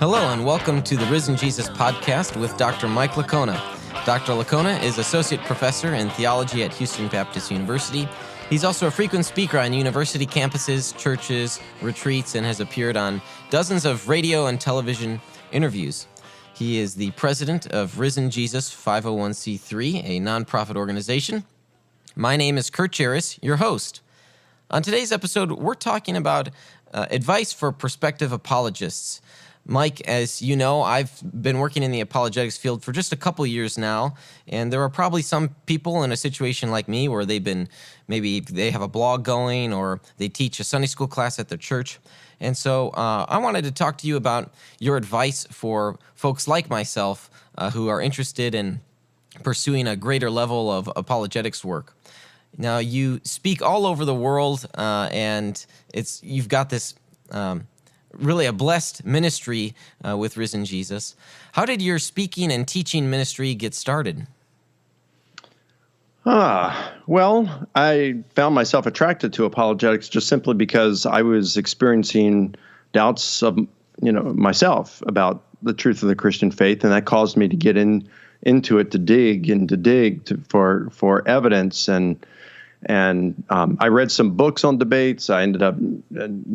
Hello and welcome to the Risen Jesus podcast with Dr. Mike Licona. Dr. Licona is Associate Professor in Theology at Houston Baptist University. He's also a frequent speaker on university campuses, churches, retreats, and has appeared on dozens of radio and television interviews. He is the president of Risen Jesus 501c3, a nonprofit organization. My name is Kurt Jarris, your host. On today's episode, we're talking about advice for prospective apologists. Mike, as you know, I've been working in the apologetics field for just a couple years now, and there are probably some people in a situation like me where maybe they have a blog going or they teach a Sunday school class at their church. And so I wanted to talk to you about your advice for folks like myself who are interested in pursuing a greater level of apologetics work. Now, you speak all over the world, and you've got this really a blessed ministry with Risen Jesus. How did your speaking and teaching ministry get started? Well, I found myself attracted to apologetics just simply because I was experiencing doubts of, myself about the truth of the Christian faith, and that caused me to get into it, to dig for evidence, and I read some books on debates. I ended up,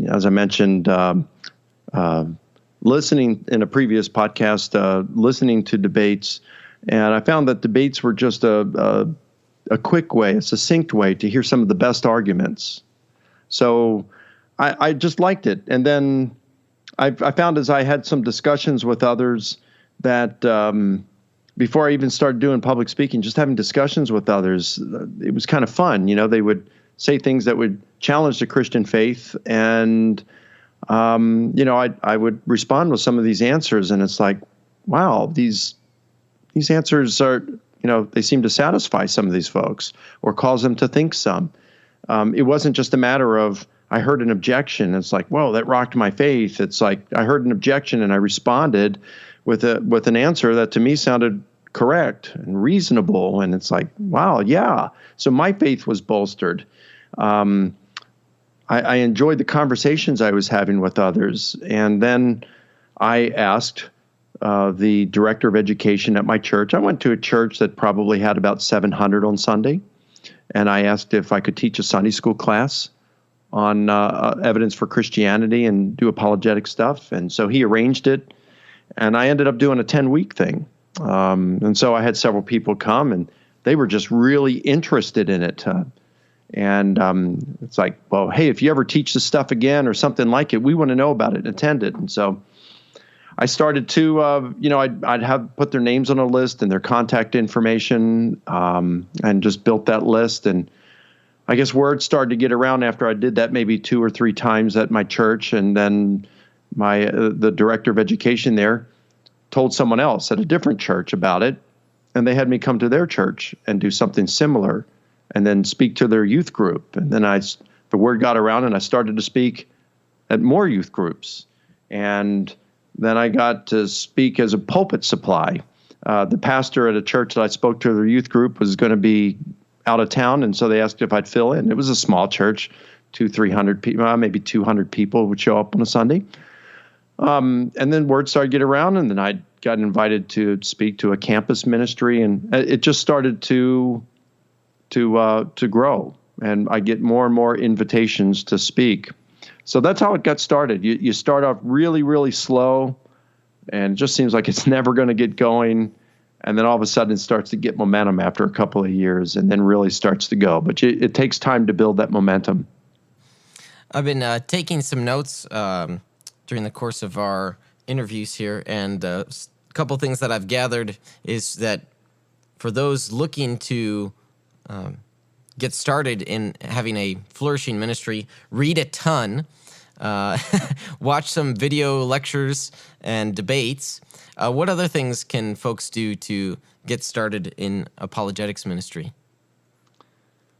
as I mentioned, listening in a previous podcast, listening to debates, and I found that debates were just a quick way, a succinct way to hear some of the best arguments. So I just liked it. And then I found as I had some discussions with others that before I even started doing public speaking, just having discussions with others, it was kind of fun. They would say things that would challenge the Christian faith, and I would respond with some of these answers, and it's like, wow, these answers are, they seem to satisfy some of these folks or cause them to think some. It wasn't just a matter of, I heard an objection. It's like, whoa, that rocked my faith. It's like, I heard an objection and I responded with an answer that to me sounded correct and reasonable. And it's like, wow, yeah. So my faith was bolstered. I enjoyed the conversations I was having with others. And then I asked the director of education at my church. I went to a church that probably had about 700 on Sunday. And I asked if I could teach a Sunday school class on evidence for Christianity and do apologetic stuff. And so he arranged it. And I ended up doing a 10-week thing. And so I had several people come, and they were just really interested in it. And it's like, well, hey, if you ever teach this stuff again or something like it, we want to know about it and attend it. And so I started to, I'd have put their names on a list and their contact information, and just built that list. And I guess word started to get around after I did that maybe 2 or 3 times at my church. And then the director of education there told someone else at a different church about it. And they had me come to their church and do something similar, and then speak to their youth group. And then the word got around, and I started to speak at more youth groups. And then I got to speak as a pulpit supply. The pastor at a church that I spoke to, their youth group, was going to be out of town, and so they asked if I'd fill in. It was a small church, 200-300 people, maybe 200 people would show up on a Sunday. And then word started to get around, and then I got invited to speak to a campus ministry, and it just started to grow, and I get more and more invitations to speak. So that's how it got started. You start off really, really slow, and it just seems like it's never going to get going, and then all of a sudden it starts to get momentum after a couple of years, and then really starts to go. But it takes time to build that momentum. I've been taking some notes during the course of our interviews here, and a couple things that I've gathered is that for those looking to get started in having a flourishing ministry, read a ton, watch some video lectures and debates. What other things can folks do to get started in apologetics ministry?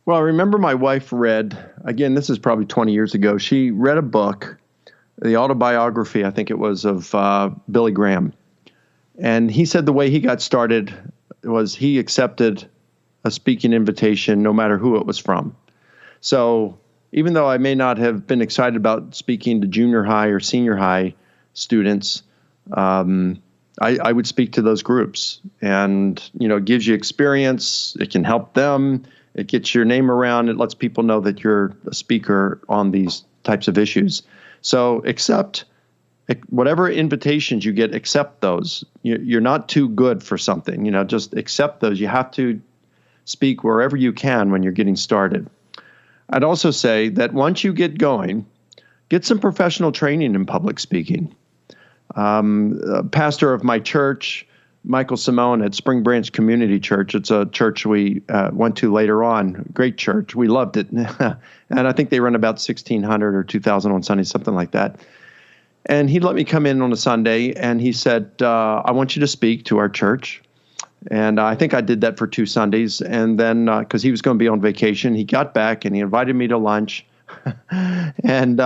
Well, I remember my wife read, again, this is probably 20 years ago, she read a book, the autobiography, I think it was, of Billy Graham. And he said the way he got started was he accepted a speaking invitation no matter who it was from. So even though I may not have been excited about speaking to junior high or senior high students, I would speak to those groups, and it gives you experience. It can help them. It gets your name around. It lets people know that you're a speaker on these types of issues. So accept whatever invitations you get. Accept those. You're not too good for something. Just accept those. You have to speak wherever you can when you're getting started. I'd also say that once you get going, get some professional training in public speaking. A pastor of my church, Michael Simone at Spring Branch Community Church. It's a church we went to later on. Great church. We loved it. And I think they run about 1,600 or 2,000 on Sunday, something like that. And he let me come in on a Sunday, and he said, I want you to speak to our church. And I think I did that for 2 Sundays. And then, because he was going to be on vacation, he got back and he invited me to lunch. And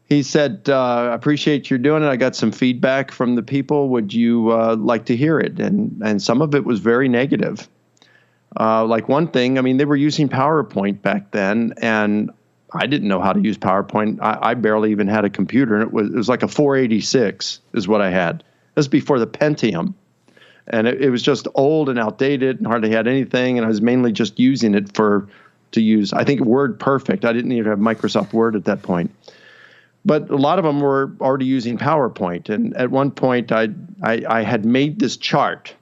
he said, I appreciate you doing it. I got some feedback from the people. Would you like to hear it? And some of it was very negative. Like one thing, they were using PowerPoint back then, and I didn't know how to use PowerPoint. I barely even had a computer, and it was like a 486 is what I had. This was before the Pentium. And it was just old and outdated and hardly had anything, and I was mainly just using it to use, I think, WordPerfect. I didn't even have Microsoft Word at that point. But a lot of them were already using PowerPoint. And at one point, I had made this chart,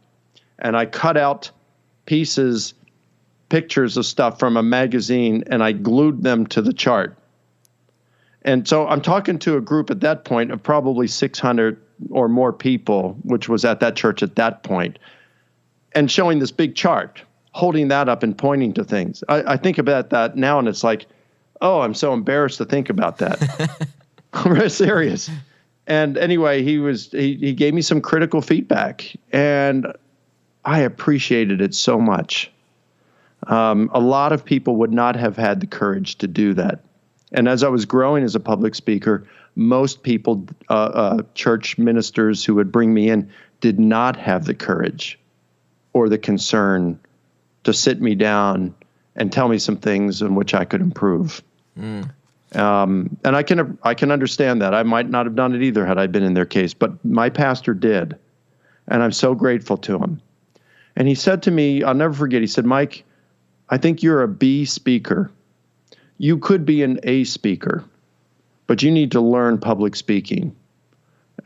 and I cut out pictures of stuff from a magazine, and I glued them to the chart. And so I'm talking to a group at that point of probably 600 or more people, which was at that church at that point, and showing this big chart, holding that up and pointing to things. I think about that now, and it's like, oh, I'm so embarrassed to think about that. I'm very serious. And anyway, he gave me some critical feedback, and I appreciated it so much. A lot of people would not have had the courage to do that. And as I was growing as a public speaker, most people, church ministers who would bring me in, did not have the courage or the concern to sit me down and tell me some things in which I could improve. And I can understand that. I might not have done it either had I been in their case, but my pastor did. And I'm so grateful to him. And he said to me, I'll never forget, he said, Mike, I think you're a B speaker. You could be an A speaker, but you need to learn public speaking.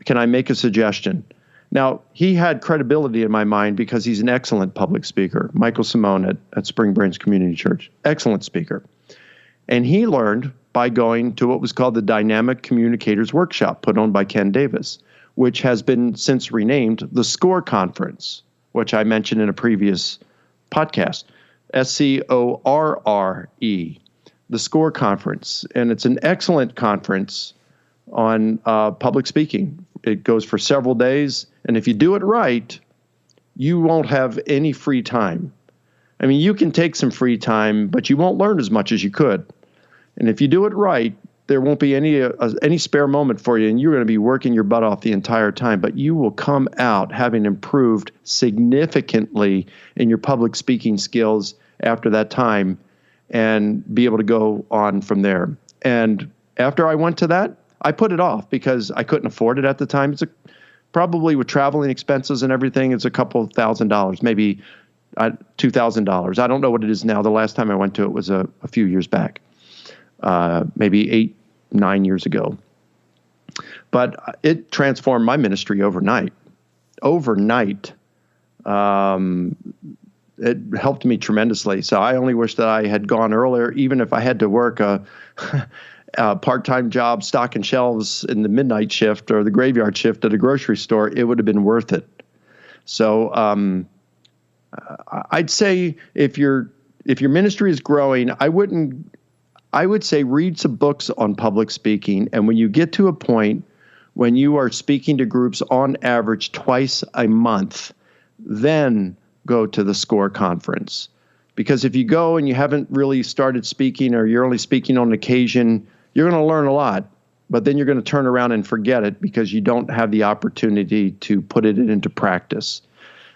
Can I make a suggestion? Now, he had credibility in my mind because he's an excellent public speaker. Michael Simone at Spring Branch Community Church, excellent speaker. And he learned by going to what was called the Dynamic Communicators Workshop put on by Ken Davis, which has been since renamed the SCORE Conference, which I mentioned in a previous podcast, SCORRE, the SCORE Conference. And it's an excellent conference on public speaking. It goes for several days, and if you do it right, you won't have any free time. You can take some free time, but you won't learn as much as you could. And if you do it right, there won't be any spare moment for you, and you're going to be working your butt off the entire time. But you will come out having improved significantly in your public speaking skills after that time and be able to go on from there. And after I went to that, I put it off because I couldn't afford it at the time. It's probably with traveling expenses and everything, it's a couple $1,000, maybe $2,000. I don't know what it is now. The last time I went to it was a few years back, maybe 8-9 years ago. But it transformed my ministry overnight. It helped me tremendously. So I only wish that I had gone earlier, even if I had to work a part-time job stocking shelves in the midnight shift or the graveyard shift at a grocery store. It would have been worth it. So I'd say if your ministry is growing, I would say read some books on public speaking. And when you get to a point when you are speaking to groups on average twice a month, then go to the SCORE conference. Because if you go and you haven't really started speaking, or you're only speaking on occasion, you're going to learn a lot, but then you're going to turn around and forget it because you don't have the opportunity to put it into practice.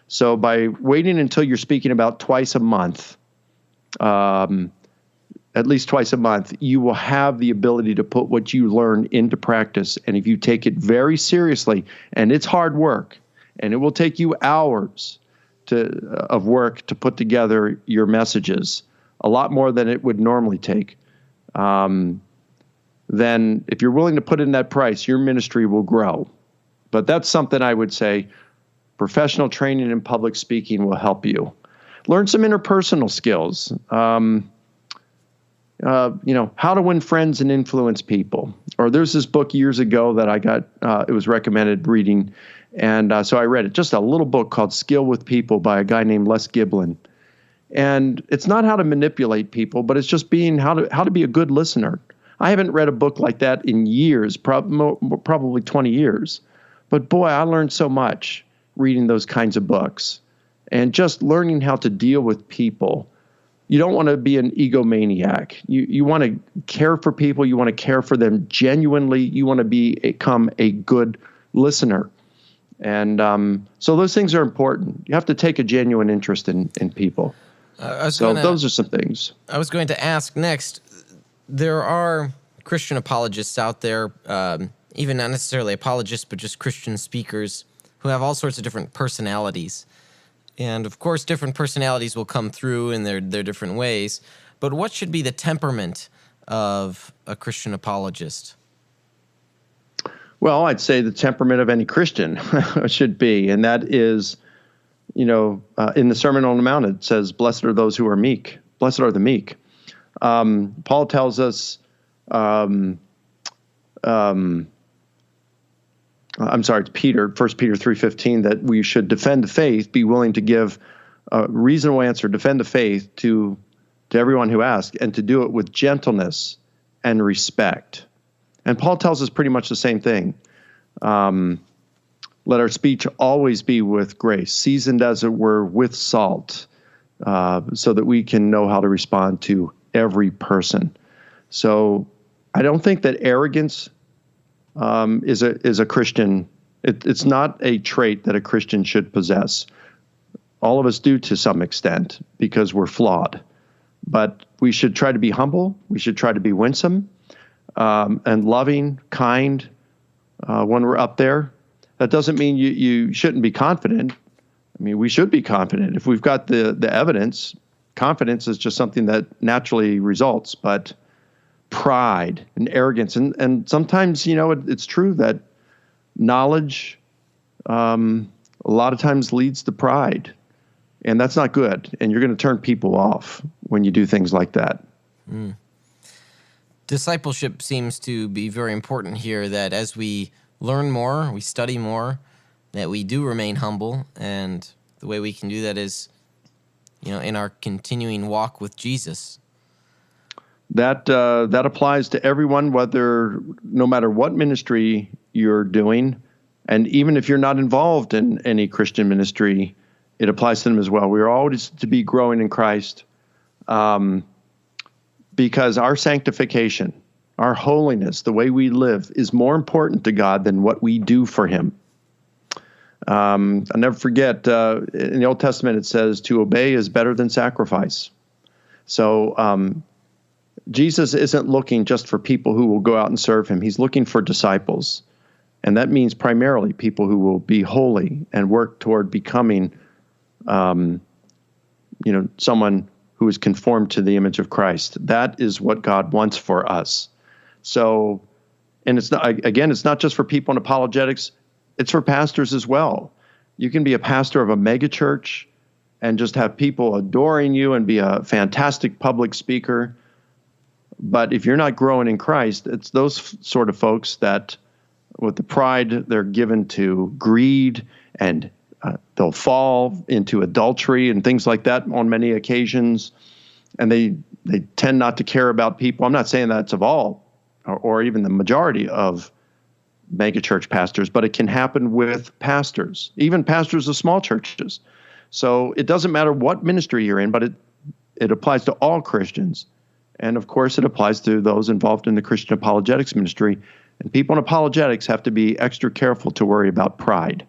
So by waiting until you're speaking about twice a month, at least twice a month, you will have the ability to put what you learn into practice. And if you take it very seriously, and it's hard work, and it will take you hours of work to put together your messages, a lot more than it would normally take, then if you're willing to put in that price, your ministry will grow. But that's something I would say professional training in public speaking will help you. Learn some interpersonal skills. How to win friends and influence people. Or there's this book years ago that I got, it was recommended reading. And so I read it, just a little book called Skill with People by a guy named Les Giblin. And it's not how to manipulate people, but it's just being how to be a good listener. I haven't read a book like that in years, probably 20 years. But boy, I learned so much reading those kinds of books and just learning how to deal with people. You don't want to be an egomaniac. You want to care for people. You want to care for them genuinely. You want to become a good listener. And so those things are important. You have to take a genuine interest in people. Those are some things. I was going to ask next, there are Christian apologists out there, even not necessarily apologists, but just Christian speakers who have all sorts of different personalities. And of course, different personalities will come through in their different ways. But what should be the temperament of a Christian apologist? Well, I'd say the temperament of any Christian should be, and that is, in the Sermon on the Mount, it says, "Blessed are those who are meek. Blessed are the meek." Paul tells us, it's Peter, 1 Peter 3:15, that we should defend the faith, be willing to give a reasonable answer, defend the faith to everyone who asks, and to do it with gentleness and respect. And Paul tells us pretty much the same thing. Let our speech always be with grace, seasoned as it were with salt, so that we can know how to respond to every person. So I don't think that arrogance is a Christian. It's not a trait that a Christian should possess. All of us do to some extent because we're flawed. But we should try to be humble. We should try to be winsome and loving, kind when we're up there. That doesn't mean you shouldn't be confident. I mean, we should be confident. If we've got the evidence, confidence is just something that naturally results. But pride and arrogance, and sometimes, it's true that knowledge a lot of times leads to pride, and that's not good. And you're going to turn people off when you do things like that. Discipleship seems to be very important here, that as we learn more, we study more, that we do remain humble, and the way we can do that is, in our continuing walk with Jesus. That applies to everyone, no matter what ministry you're doing, and even if you're not involved in any Christian ministry, it applies to them as well. We're always to be growing in Christ, because our sanctification, our holiness, the way we live, is more important to God than what we do for Him. I'll never forget, in the Old Testament it says, to obey is better than sacrifice. So Jesus isn't looking just for people who will go out and serve Him. He's looking for disciples. And that means primarily people who will be holy and work toward becoming, someone who is conformed to the image of Christ. That is what God wants for us. So, and it's not just for people in apologetics. It's for pastors as well. You can be a pastor of a megachurch and just have people adoring you and be a fantastic public speaker. But if you're not growing in Christ, it's those sort of folks that, with the pride, they're given to greed, and they'll fall into adultery and things like that on many occasions. And they tend not to care about people. I'm not saying that's of all or even the majority of megachurch pastors, but it can happen with pastors, even pastors of small churches. So it doesn't matter what ministry you're in, but it applies to all Christians. And of course, it applies to those involved in the Christian apologetics ministry. And people in apologetics have to be extra careful to worry about pride.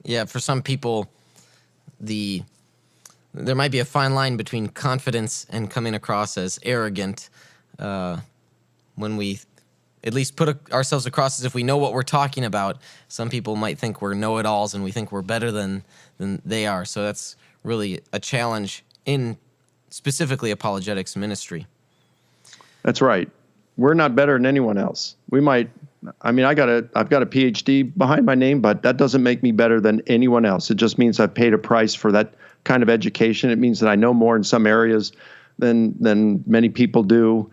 Yeah, for some people, the there might be a fine line between confidence and coming across as arrogant when we at least put ourselves across as if we know what we're talking about. Some people might think we're know-it-alls and we think we're better than they are. So that's really a challenge in specifically apologetics ministry. That's right. We're not better than anyone else. I've got a PhD behind my name, but that doesn't make me better than anyone else. It just means I've paid a price for that kind of education. It means that I know more in some areas than many people do.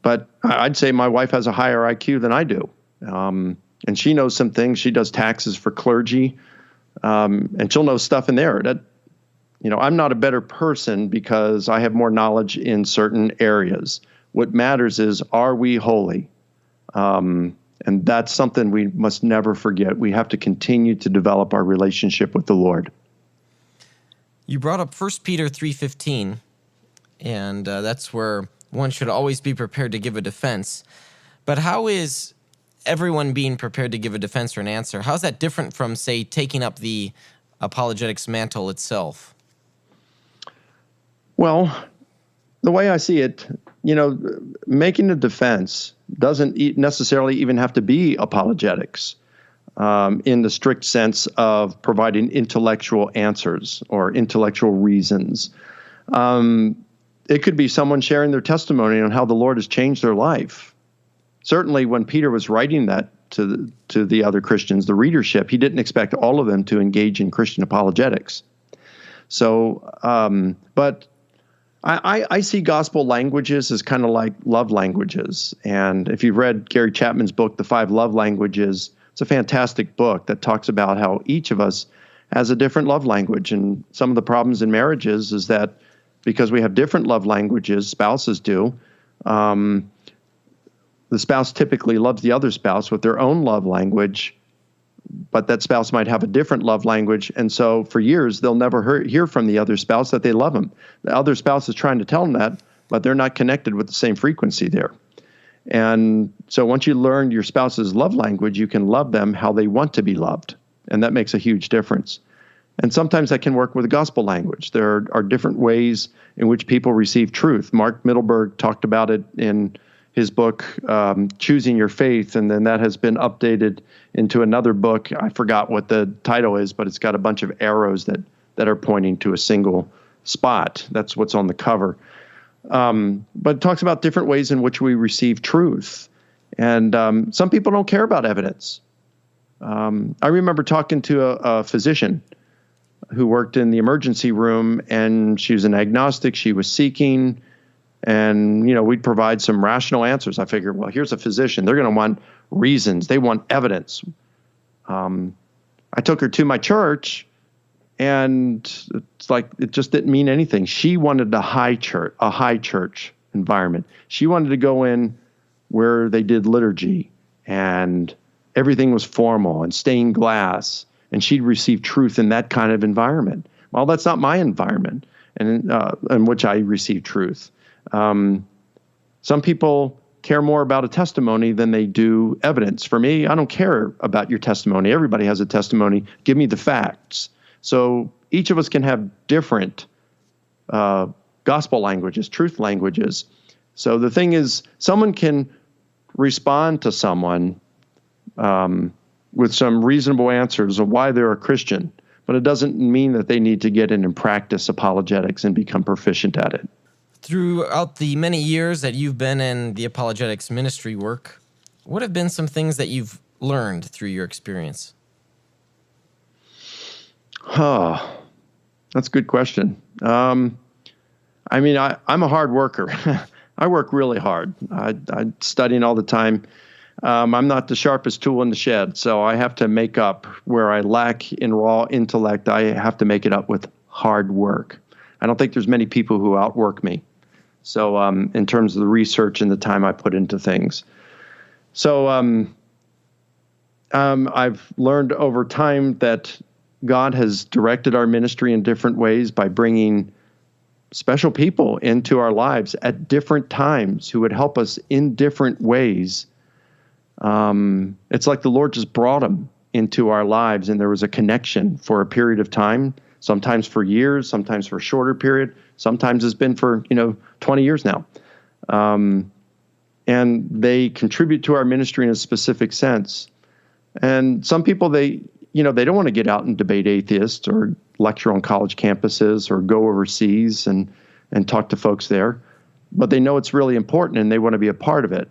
But I'd say my wife has a higher IQ than I do. And she knows some things. She does taxes for clergy. And she'll know stuff in there that, I'm not a better person because I have more knowledge in certain areas. What matters is, are we holy? And that's something we must never forget. We have to continue to develop our relationship with the Lord. You brought up 1 Peter 3:15, and that's where one should always be prepared to give a defense. But how is everyone being prepared to give a defense or an answer? How's that different from, say, taking up the apologetics mantle itself? Well, the way I see it, making a defense doesn't necessarily even have to be apologetics in the strict sense of providing intellectual answers or intellectual reasons. It could be someone sharing their testimony on how the Lord has changed their life. Certainly when Peter was writing that to the other Christians, the readership, he didn't expect all of them to engage in Christian apologetics. So, but I see gospel languages as kind of like love languages. And if you've read Gary Chapman's book, The 5 Love Languages, it's a fantastic book that talks about how each of us has a different love language. And some of the problems in marriages is that because we have different love languages, spouses do, the spouse typically loves the other spouse with their own love language, but that spouse might have a different love language. And so for years, they'll never hear from the other spouse that they love them. The other spouse is trying to tell them that, but they're not connected with the same frequency there. And so once you learn your spouse's love language, you can love them how they want to be loved. And that makes a huge difference. And sometimes that can work with the gospel language. There are different ways in which people receive truth. Mark Middleberg talked about it in his book, Choosing Your Faith, and then that has been updated into another book. I forgot what the title is, but it's got a bunch of arrows that are pointing to a single spot. That's what's on the cover. But it talks about different ways in which we receive truth. And some people don't care about evidence. I remember talking to a physician who worked in the emergency room, and she was an agnostic. She was seeking, and, we'd provide some rational answers. I figured, well, here's a physician. They're going to want reasons. They want evidence. I took her to my church, and it's like it just didn't mean anything. She wanted a high church environment. She wanted to go in where they did liturgy, and everything was formal and stained glass, and she'd receive truth in that kind of environment. Well, that's not my environment, and in which I receive truth. Some people care more about a testimony than they do evidence. For me, I don't care about your testimony. Everybody has a testimony. Give me the facts. So each of us can have different gospel languages, truth languages. So the thing is, someone can respond to someone with some reasonable answers of why they're a Christian, but it doesn't mean that they need to get in and practice apologetics and become proficient at it. Throughout the many years that you've been in the apologetics ministry work, what have been some things that you've learned through your experience? Oh, that's a good question. I'm a hard worker. I work really hard. I'm studying all the time. I'm not the sharpest tool in the shed, so I have to make up where I lack in raw intellect. I have to make it up with hard work. I don't think there's many people who outwork me. So in terms of the research and the time I put into things. So I've learned over time that God has directed our ministry in different ways by bringing special people into our lives at different times who would help us in different ways. It's like the Lord just brought them into our lives, and there was a connection for a period of time. sometimes for years, sometimes for a shorter period, sometimes it's been for 20 years now. And they contribute to our ministry in a specific sense. And some people, they don't want to get out and debate atheists or lecture on college campuses or go overseas and talk to folks there, but they know it's really important and they want to be a part of it.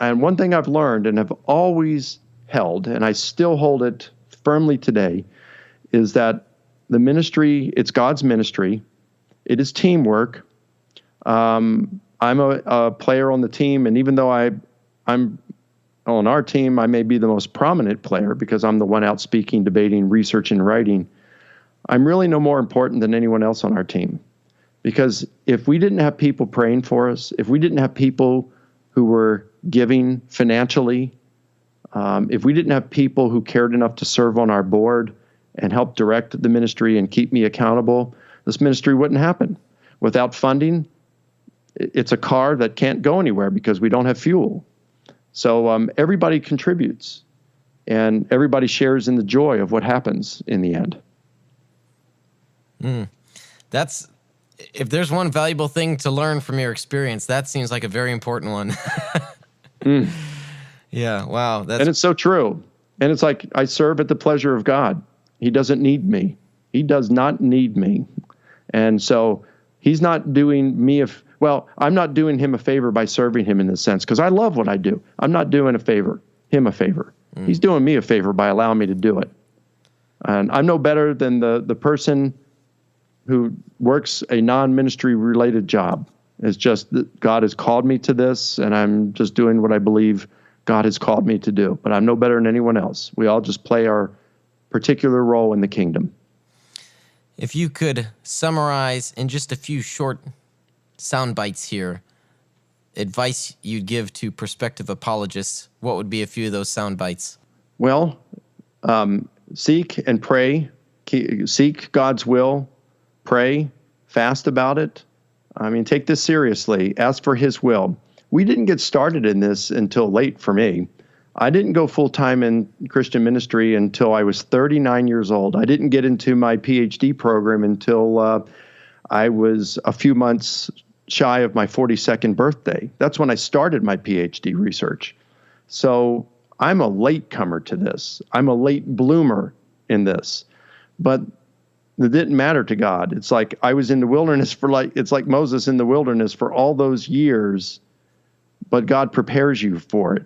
And one thing I've learned and have always held, and I still hold it firmly today, is that the ministry, it's God's ministry. It is teamwork. I'm a player on the team, and even though I'm on our team, I may be the most prominent player because I'm the one out speaking, debating, researching, writing. I'm really no more important than anyone else on our team. Because if we didn't have people praying for us, if we didn't have people who were giving financially, if we didn't have people who cared enough to serve on our board and help direct the ministry and keep me accountable, this ministry wouldn't happen. Without funding, it's a car that can't go anywhere because we don't have fuel. So everybody contributes, and everybody shares in the joy of what happens in the end. That's, if there's one valuable thing to learn from your experience, that seems like a very important one. Yeah, wow. And it's so true. And it's like, I serve at the pleasure of God. He doesn't need me. He does not need me. And so he's not doing me I'm not doing him a favor by serving him in this sense, because I love what I do. I'm not doing him a favor. He's doing me a favor by allowing me to do it. And I'm no better than the person who works a non-ministry related job. It's just that God has called me to this, and I'm just doing what I believe God has called me to do. But I'm no better than anyone else. We all just play our particular role in the kingdom. If you could summarize in just a few short sound bites here, advice you'd give to prospective apologists, what would be a few of those sound bites? Well, seek and pray. Seek God's will. Pray. Fast about it. I mean, take this seriously. Ask for his will. We didn't get started in this until late for me. I didn't go full-time in Christian ministry until I was 39 years old. I didn't get into my PhD program until I was a few months shy of my 42nd birthday. That's when I started my PhD research. So I'm a latecomer to this. I'm a late bloomer in this. But it didn't matter to God. It's like I was in the wilderness it's like Moses in the wilderness for all those years, but God prepares you for it.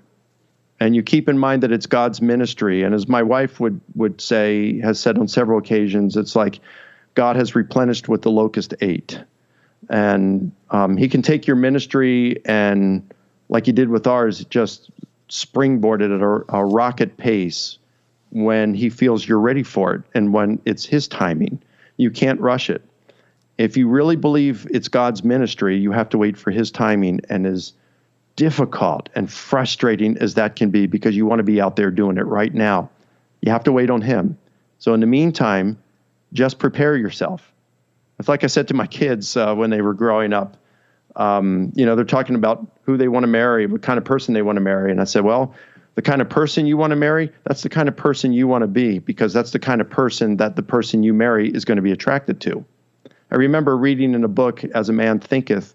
And you keep in mind that it's God's ministry. And as my wife would say, has said on several occasions, it's like God has replenished what the locust ate. And he can take your ministry and, like he did with ours, just springboard it at a rocket pace when he feels you're ready for it and when it's his timing. You can't rush it. If you really believe it's God's ministry, you have to wait for his timing, and as difficult and frustrating as that can be, because you want to be out there doing it right now, you have to wait on him. So in the meantime, just prepare yourself. It's like I said to my kids when they were growing up. They're talking about who they want to marry, what kind of person they want to marry. And I said, well, the kind of person you want to marry, that's the kind of person you want to be, because that's the kind of person that the person you marry is going to be attracted to. I remember reading in a book, As a Man Thinketh,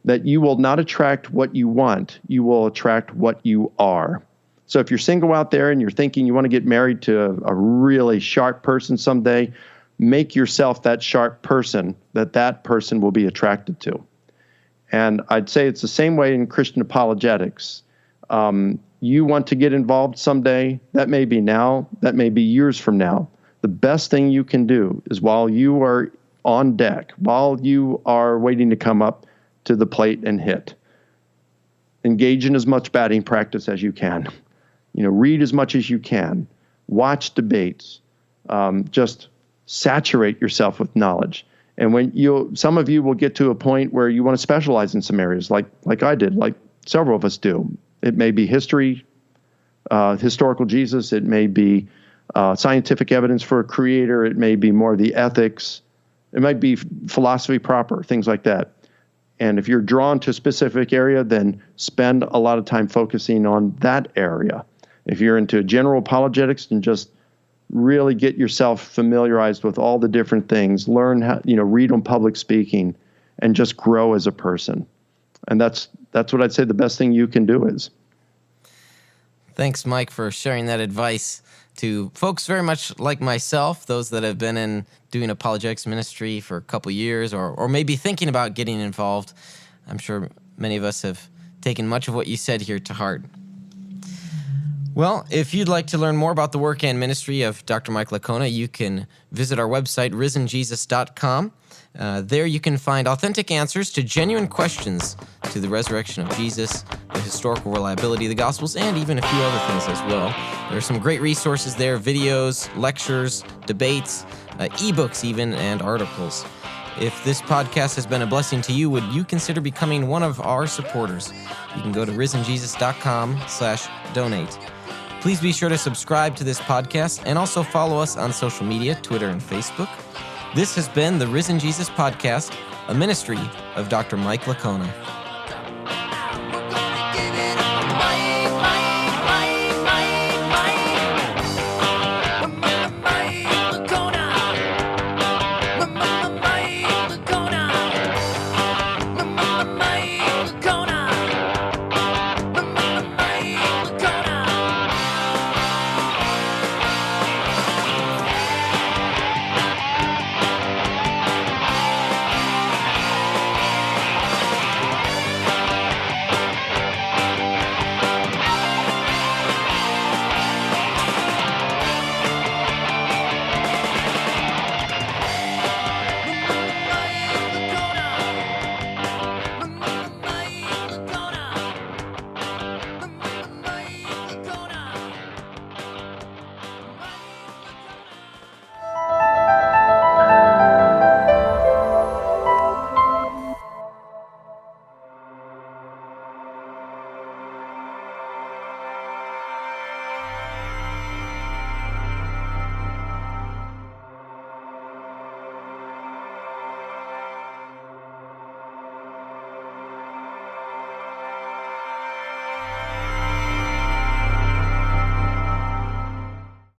that you will not attract what you want, you will attract what you are. So if you're single out there and you're thinking you want to get married to a really sharp person someday, make yourself that sharp person that person will be attracted to. And I'd say it's the same way in Christian apologetics. You want to get involved someday, that may be now, that may be years from now. The best thing you can do is while you are on deck, while you are waiting to come up to the plate and hit, engage in as much batting practice as you can. Read as much as you can. Watch debates. Just saturate yourself with knowledge. And when some of you will get to a point where you want to specialize in some areas, like I did, like several of us do. It may be history, historical Jesus. It may be scientific evidence for a creator. It may be more the ethics. It might be philosophy proper, things like that. And if you're drawn to a specific area, then spend a lot of time focusing on that area. If you're into general apologetics, then just really get yourself familiarized with all the different things, learn how, read on public speaking, and just grow as a person. And that's what I'd say the best thing you can do is. Thanks, Mike, for sharing that advice to folks very much like myself, those that have been in doing apologetics ministry for a couple years or maybe thinking about getting involved. I'm sure many of us have taken much of what you said here to heart. Well, if you'd like to learn more about the work and ministry of Dr. Mike Licona, you can visit our website, risenjesus.com. There you can find authentic answers to genuine questions to the resurrection of Jesus, the historical reliability of the Gospels, and even a few other things as well. There are some great resources there, videos, lectures, debates, ebooks even, and articles. If this podcast has been a blessing to you, would you consider becoming one of our supporters? You can go to risenjesus.com/donate. Please be sure to subscribe to this podcast and also follow us on social media, Twitter and Facebook. This has been the Risen Jesus Podcast, a ministry of Dr. Mike Licona.